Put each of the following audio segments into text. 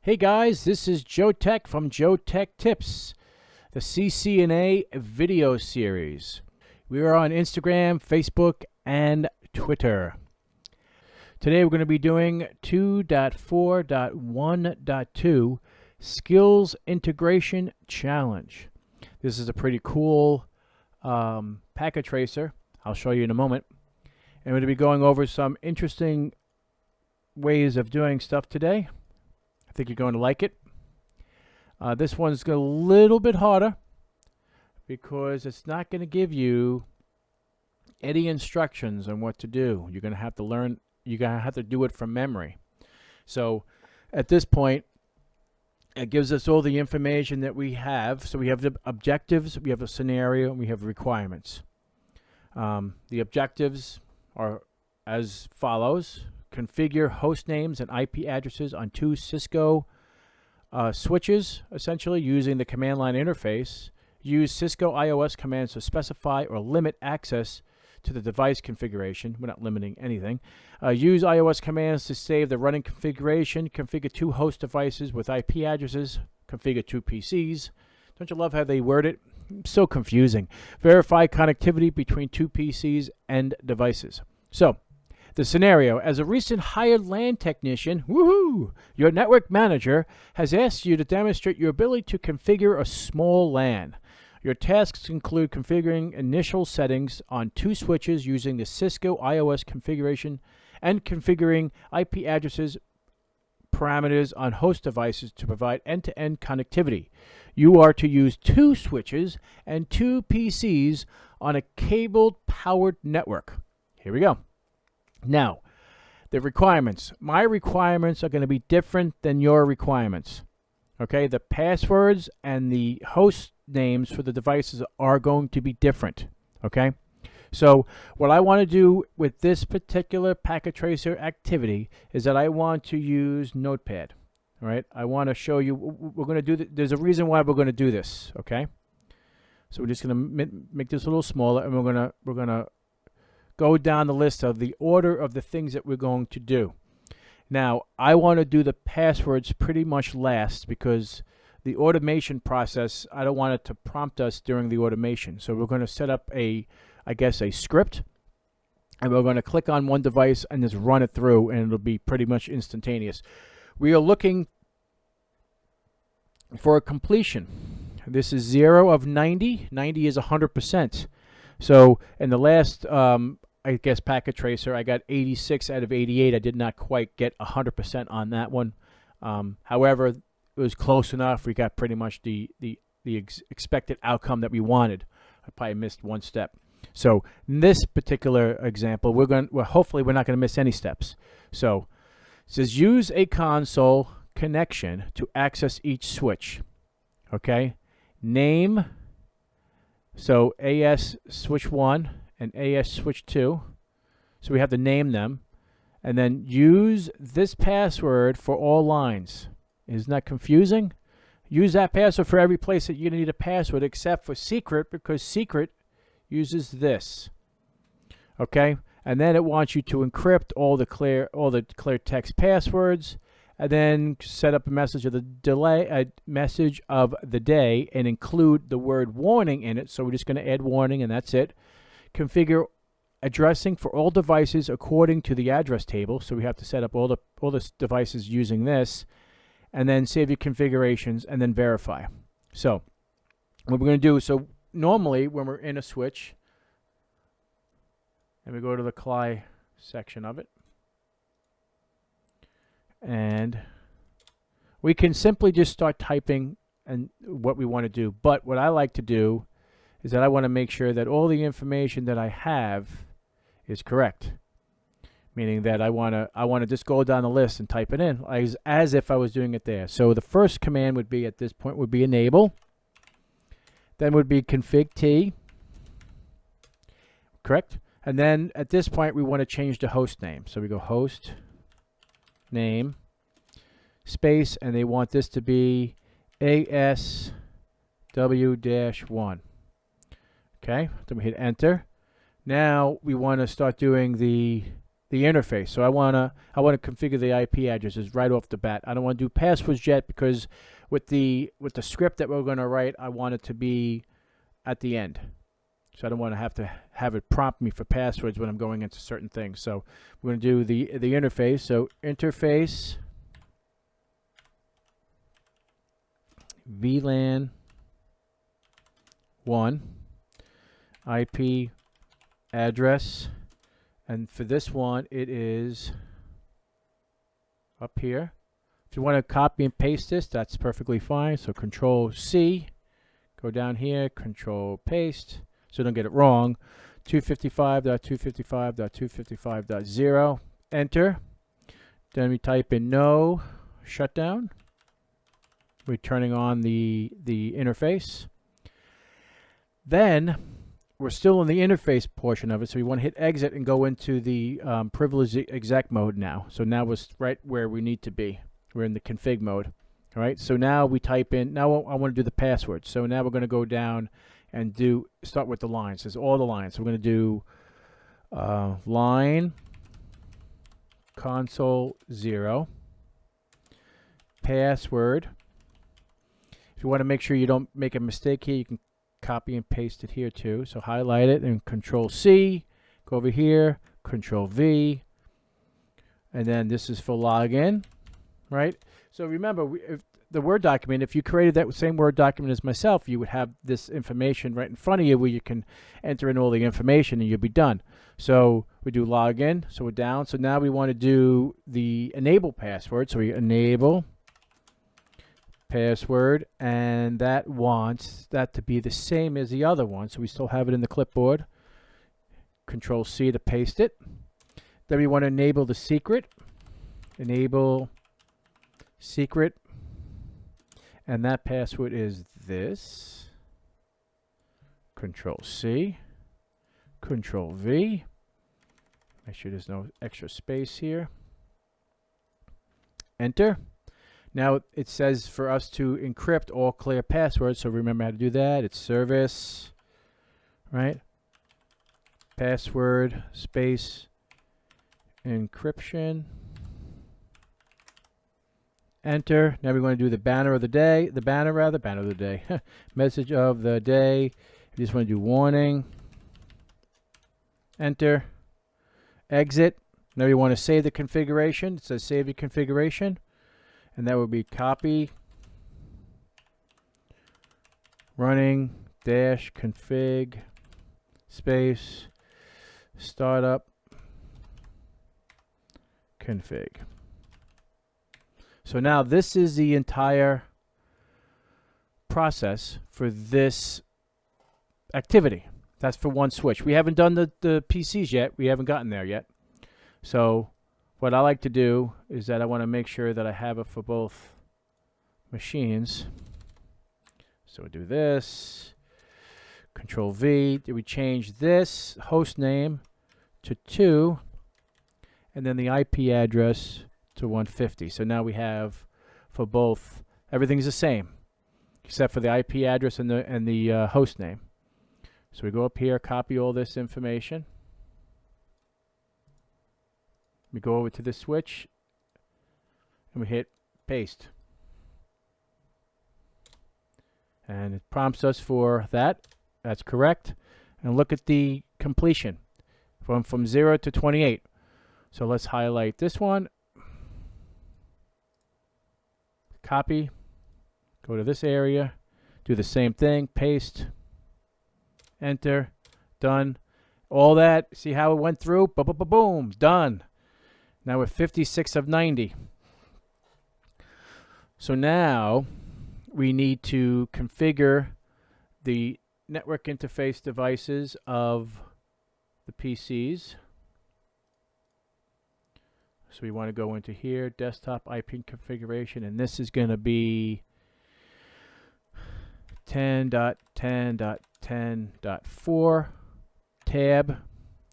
Hey guys, this is Joeteck from Joeteck Tips, the CCNA video series. We are on Instagram, Facebook, and Twitter. Today we're going to be doing 2.4.1.2 Skills Integration Challenge. This is a pretty cool packet tracer. I'll show you in a moment. And we're going to be going over some interesting ways of doing stuff today. I think you're going to like it. This one's a little bit harder because it's not going to give you any instructions on what to do. You're going to have to learn. You're going to have to do it from memory. So at this point, it gives us all the information that we have. So we have the objectives, we have a scenario, and we have requirements. The objectives are as follows. Configure host names and IP addresses on two Cisco switches, essentially using the command line interface. Use Cisco iOS commands to specify or limit access to the device configuration. We're not limiting anything. Use iOS commands to save the running configuration. Configure two host devices with IP addresses. Configure two PCs. Don't you love how they word it? So confusing. Verify connectivity between two PCs and devices. So, the scenario: as a recent hired LAN technician, woohoo, your network manager has asked you to demonstrate your ability to configure a small LAN. Your tasks include configuring initial settings on two switches using the Cisco iOS configuration and configuring IP addresses parameters on host devices to provide end-to-end connectivity. You are to use two switches and two PCs on a cabled powered network. Here we go. Now, the requirements. My requirements are going to be different than your requirements. Okay, the passwords and the host names for the devices are going to be different. Okay, so what I want to do with this particular packet tracer activity is that I want to use Notepad. All right, I want to show you. We're going to do. There's a reason why we're going to do this. Okay, so we're just going to make this a little smaller, and we're gonna go down the list of the order of the things that we're going to do. Now, I want to do the passwords pretty much last because the automation process, I don't want it to prompt us during the automation. So we're going to set up a script, and we're going to click on one device and just run it through, and it'll be pretty much instantaneous. We are looking for a completion. This is 0 of 90. 90 is 100%. So in the last, packet tracer, I got 86 out of 88. I did not quite get 100% on that one. However, it was close enough. We got pretty much the expected outcome that we wanted. I probably missed one step. So in this particular example, hopefully we're not going to miss any steps. So it says use a console connection to access each switch. Okay, name. So AS switch 1 and AS switch 2. So we have to name them. And then use this password for all lines. Isn't that confusing? Use that password for every place that you need a password except for secret, because secret uses this. Okay? And then it wants you to encrypt all the clear text passwords, and then set up a message of the day, and include the word warning in it. So we're just going to add warning, and that's it. Configure addressing for all devices according to the address table. So we have to set up all the devices using this, and then save your configurations, and then verify. So what we're going to do, so normally when we're in a switch, and we go to the CLI section of it, and we can simply just start typing and what we want to do. But what I like to do is that I want to make sure that all the information that I have is correct. Meaning that I want to just go down the list and type it in as if I was doing it there. So the first command would be, at this point, would be enable. Then would be config t. Correct? And then at this point we want to change the host name. So we go host name space, and they want this to be ASW-1. Okay, then we hit enter. Now we want to start doing the the interface. So I wanna configure the IP addresses right off the bat. I don't want to do passwords yet because with the script that we're going to write, I want it to be at the end. So I don't want to have it prompt me for passwords when I'm going into certain things. So we're going to do the interface. So interface Vlan 1 IP address, and for this one it is up here. If you want to copy and paste this, that's perfectly fine. So Control C, go down here, Control paste, so don't get it wrong. 255.255.255.0, enter. Then we type in no shutdown. We're turning on the interface. Then we're still in the interface portion of it, so we want to hit exit and go into the privileged exec mode now. So now we're right where we need to be. We're in the config mode. All right, so now we type in, now I want to do the password. So now we're going to go down and start with the lines. There's all the lines. So we're going to do line console 0 password. If you want to make sure you don't make a mistake here, you can copy and paste it here too. So highlight it and Control C, go over here, Control V, and then this is for login, right? So remember, if the Word document, if you created that same Word document as myself, you would have this information right in front of you where you can enter in all the information and you'll be done. So we do login, so we're down. So now we want to do the enable password. So we enable password, and that wants that to be the same as the other one. So we still have it in the clipboard. Control C to paste it. Then we want to enable the secret. Enable secret. And that password is this. Control C. Control V. Make sure there's no extra space here. Enter. Now it says for us to encrypt all clear passwords, so remember how to do that. It's service, right? Password space encryption. Enter. Now we're going to do the banner of the day. Banner of the day. Message of the day. You just want to do warning. Enter. Exit. Now you want to save the configuration. It says save your configuration. And that would be copy running dash config space startup config. So now this is the entire process for this activity. That's for one switch. We haven't done the PCs yet. We haven't gotten there yet. So what I like to do is that I want to make sure that I have it for both machines. So we do this, Control V. We change this host name to 2, and then the IP address to 150. So now we have for both, everything's the same except for the IP address and the host name. So we go up here, copy all this information. We go over to the switch and we hit paste. And it prompts us for that. That's correct. And look at the completion from 0 to 28. So let's highlight this one. Copy. Go to this area. Do the same thing. Paste. Enter. Done. All that. See how it went through? Boom. Done. Now we're 56 of 90. So now we need to configure the network interface devices of the PCs. So we want to go into here, desktop IP configuration, and this is going to be 10.10.10.4 tab,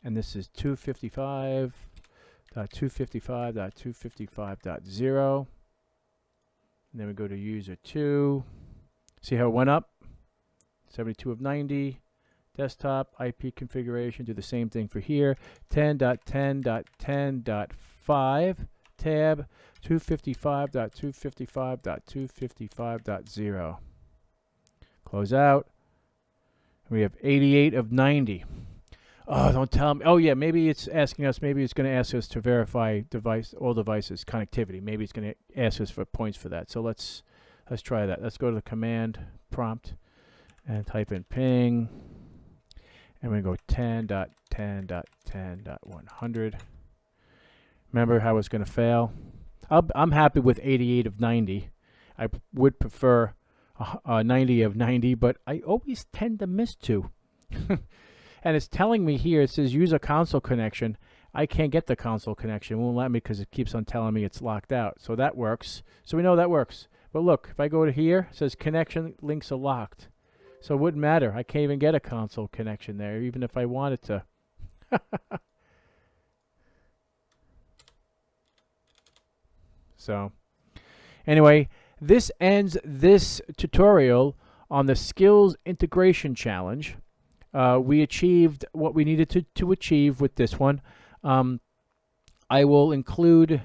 and this is 255.255.255.0. And then we go to user 2. See how it went up? 72 of 90. desktop IP configuration, do the same thing for here. 10.10.10.5 tab 255.255.255.0. Close out. We have 88 of 90. Oh, don't tell me. Oh, yeah, maybe it's asking us, maybe it's going to ask us to verify all devices connectivity. Maybe it's going to ask us for points for that. So let's try that. Let's go to the command prompt and type in ping. And we go 10.10.10.100. Remember how it's going to fail? I'm happy with 88 of 90. I would prefer 90 of 90, but I always tend to miss 2. And it's telling me here, it says use a console connection. I can't get the console connection. It won't let me because it keeps on telling me it's locked out. So that works. So we know that works. But look, if I go to here, it says connection links are locked. So it wouldn't matter. I can't even get a console connection there, even if I wanted to. So anyway, this ends this tutorial on the skills integration challenge. We achieved what we needed to achieve with this one. I will include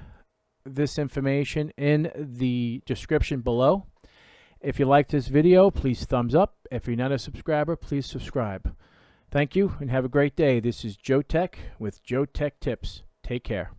this information in the description below. If you liked this video, please thumbs up. If you're not a subscriber, please subscribe. Thank you and have a great day. This is Joeteck with Joeteck Tips. Take care.